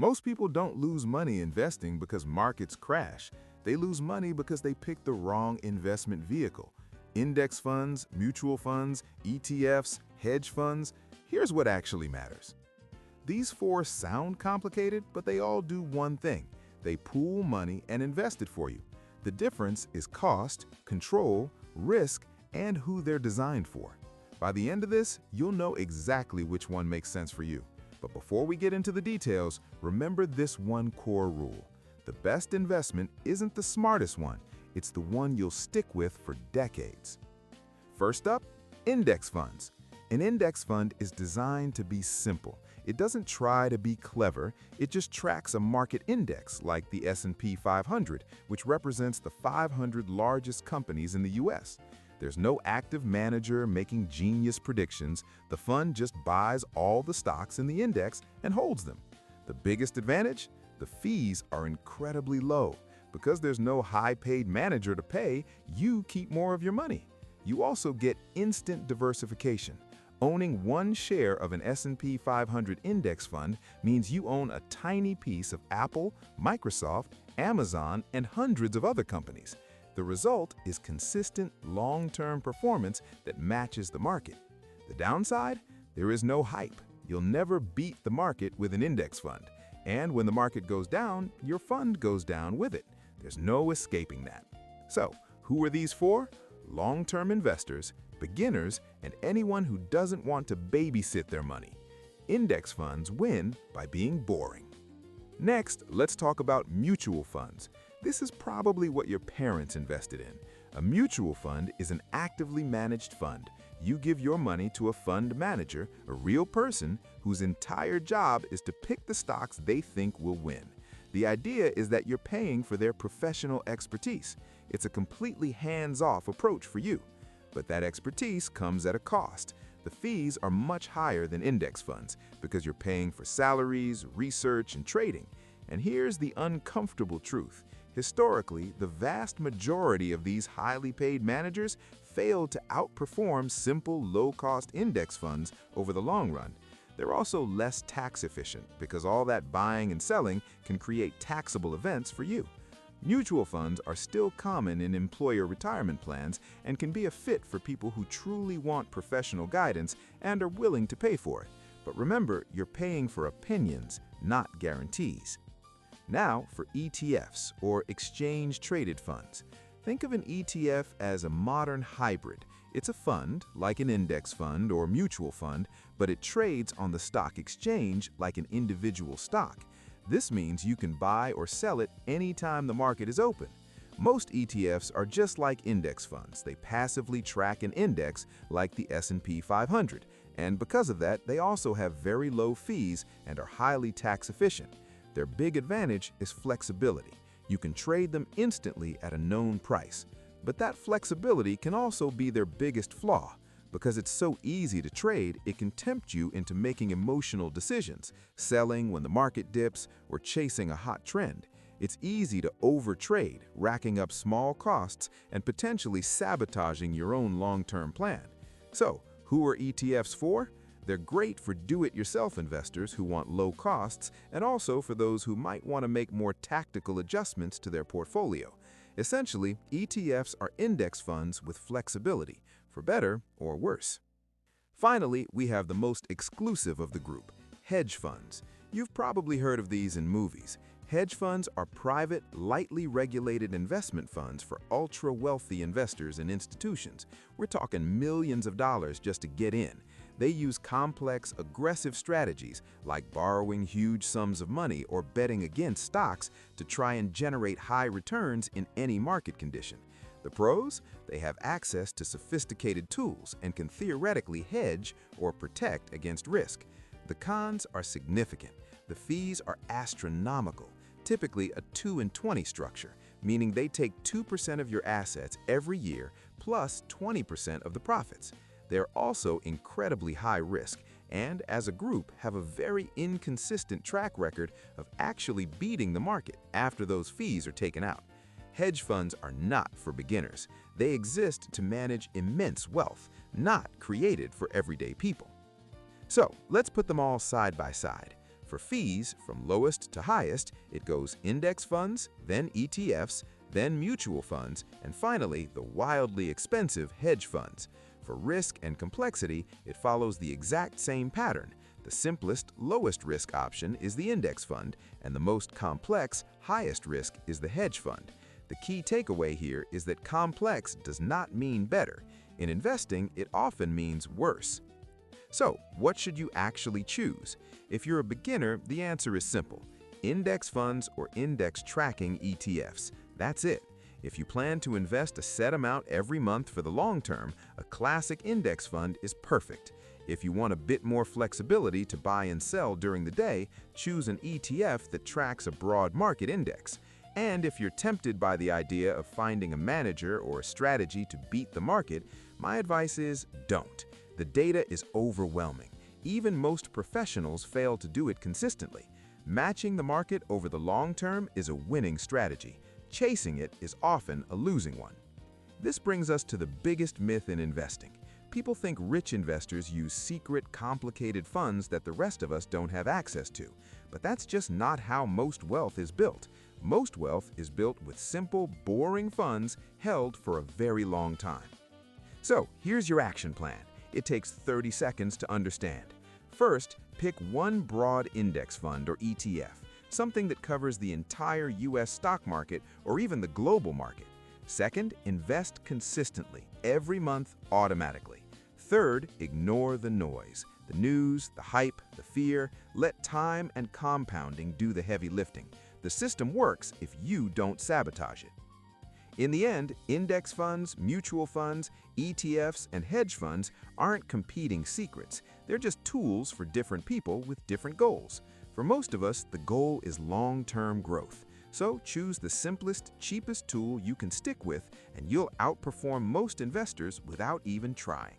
Most people don't lose money investing because markets crash. They lose money because they pick the wrong investment vehicle. Index funds, mutual funds, ETFs, hedge funds. Here's what actually matters. These four sound complicated, but they all do one thing. They pool money and invest it for you. The difference is cost, control, risk, and who they're designed for. By the end of this, you'll know exactly which one makes sense for you. But before we get into the details, remember this one core rule. The best investment isn't the smartest one, it's the one you'll stick with for decades. First up, index funds. An index fund is designed to be simple. It doesn't try to be clever, it just tracks a market index like the S&P 500, which represents the 500 largest companies in the US. There's no active manager making genius predictions. The fund just buys all the stocks in the index and holds them. The biggest advantage? The fees are incredibly low. Because there's no high-paid manager to pay, you keep more of your money. You also get instant diversification. Owning one share of an S&P 500 index fund means you own a tiny piece of Apple, Microsoft, Amazon, and hundreds of other companies. The result is consistent, long-term performance that matches the market. The downside? There is no hype. You'll never beat the market with an index fund. And when the market goes down, your fund goes down with it. There's no escaping that. So, who are these for? Long-term investors, beginners, and anyone who doesn't want to babysit their money. Index funds win by being boring. Next, let's talk about mutual funds. This is probably what your parents invested in. A mutual fund is an actively managed fund. You give your money to a fund manager, a real person whose entire job is to pick the stocks they think will win. The idea is that you're paying for their professional expertise. It's a completely hands-off approach for you. But that expertise comes at a cost. The fees are much higher than index funds because you're paying for salaries, research, and trading. And here's the uncomfortable truth. Historically, the vast majority of these highly paid managers failed to outperform simple, low-cost index funds over the long run. They're also less tax efficient because all that buying and selling can create taxable events for you. Mutual funds are still common in employer retirement plans and can be a fit for people who truly want professional guidance and are willing to pay for it. But remember, you're paying for opinions, not guarantees. Now for ETFs, or exchange-traded funds. Think of an ETF as a modern hybrid. It's a fund, like an index fund or mutual fund, but it trades on the stock exchange like an individual stock. This means you can buy or sell it anytime the market is open. Most ETFs are just like index funds. They passively track an index like the S&P 500, and because of that, they also have very low fees and are highly tax efficient. Their big advantage is flexibility. You can trade them instantly at a known price. But that flexibility can also be their biggest flaw. Because it's so easy to trade, it can tempt you into making emotional decisions, selling when the market dips, or chasing a hot trend. It's easy to overtrade, racking up small costs and potentially sabotaging your own long-term plan. So, who are ETFs for? They're great for do-it-yourself investors who want low costs and also for those who might want to make more tactical adjustments to their portfolio. Essentially, ETFs are index funds with flexibility, for better or worse. Finally, we have the most exclusive of the group, hedge funds. You've probably heard of these in movies. Hedge funds are private, lightly regulated investment funds for ultra-wealthy investors and institutions. We're talking millions of dollars just to get in. They use complex, aggressive strategies like borrowing huge sums of money or betting against stocks to try and generate high returns in any market condition. The pros? They have access to sophisticated tools and can theoretically hedge or protect against risk. The cons are significant. The fees are astronomical, typically a 2 and 20 structure, meaning they take 2% of your assets every year plus 20% of the profits. They're also incredibly high risk and, as a group, have a very inconsistent track record of actually beating the market after those fees are taken out. Hedge funds are not for beginners. They exist to manage immense wealth, not created for everyday people. So, let's put them all side by side. For fees, from lowest to highest, it goes index funds, then ETFs, then mutual funds, and finally, the wildly expensive hedge funds. For risk and complexity, it follows the exact same pattern. The simplest, lowest risk option is the index fund, and the most complex, highest risk is the hedge fund. The key takeaway here is that complex does not mean better. In investing, it often means worse. So, what should you actually choose? If you're a beginner, the answer is simple: index funds or index tracking ETFs. That's it. If you plan to invest a set amount every month for the long term, a classic index fund is perfect. If you want a bit more flexibility to buy and sell during the day, choose an ETF that tracks a broad market index. And if you're tempted by the idea of finding a manager or a strategy to beat the market, my advice is don't. The data is overwhelming. Even most professionals fail to do it consistently. Matching the market over the long term is a winning strategy. Chasing it is often a losing one. This brings us to the biggest myth in investing. People think rich investors use secret, complicated funds that the rest of us don't have access to. But that's just not how most wealth is built. Most wealth is built with simple, boring funds held for a very long time. So, here's your action plan. It takes 30 seconds to understand. First, pick one broad index fund or ETF, something that covers the entire US stock market or even the global market. Second, invest consistently, every month automatically. Third, ignore the noise, the news, the hype, the fear. Let time and compounding do the heavy lifting. The system works if you don't sabotage it. In the end, index funds, mutual funds, ETFs, and hedge funds aren't competing secrets. They're just tools for different people with different goals. For most of us, the goal is long-term growth. So choose the simplest, cheapest tool you can stick with, and you'll outperform most investors without even trying.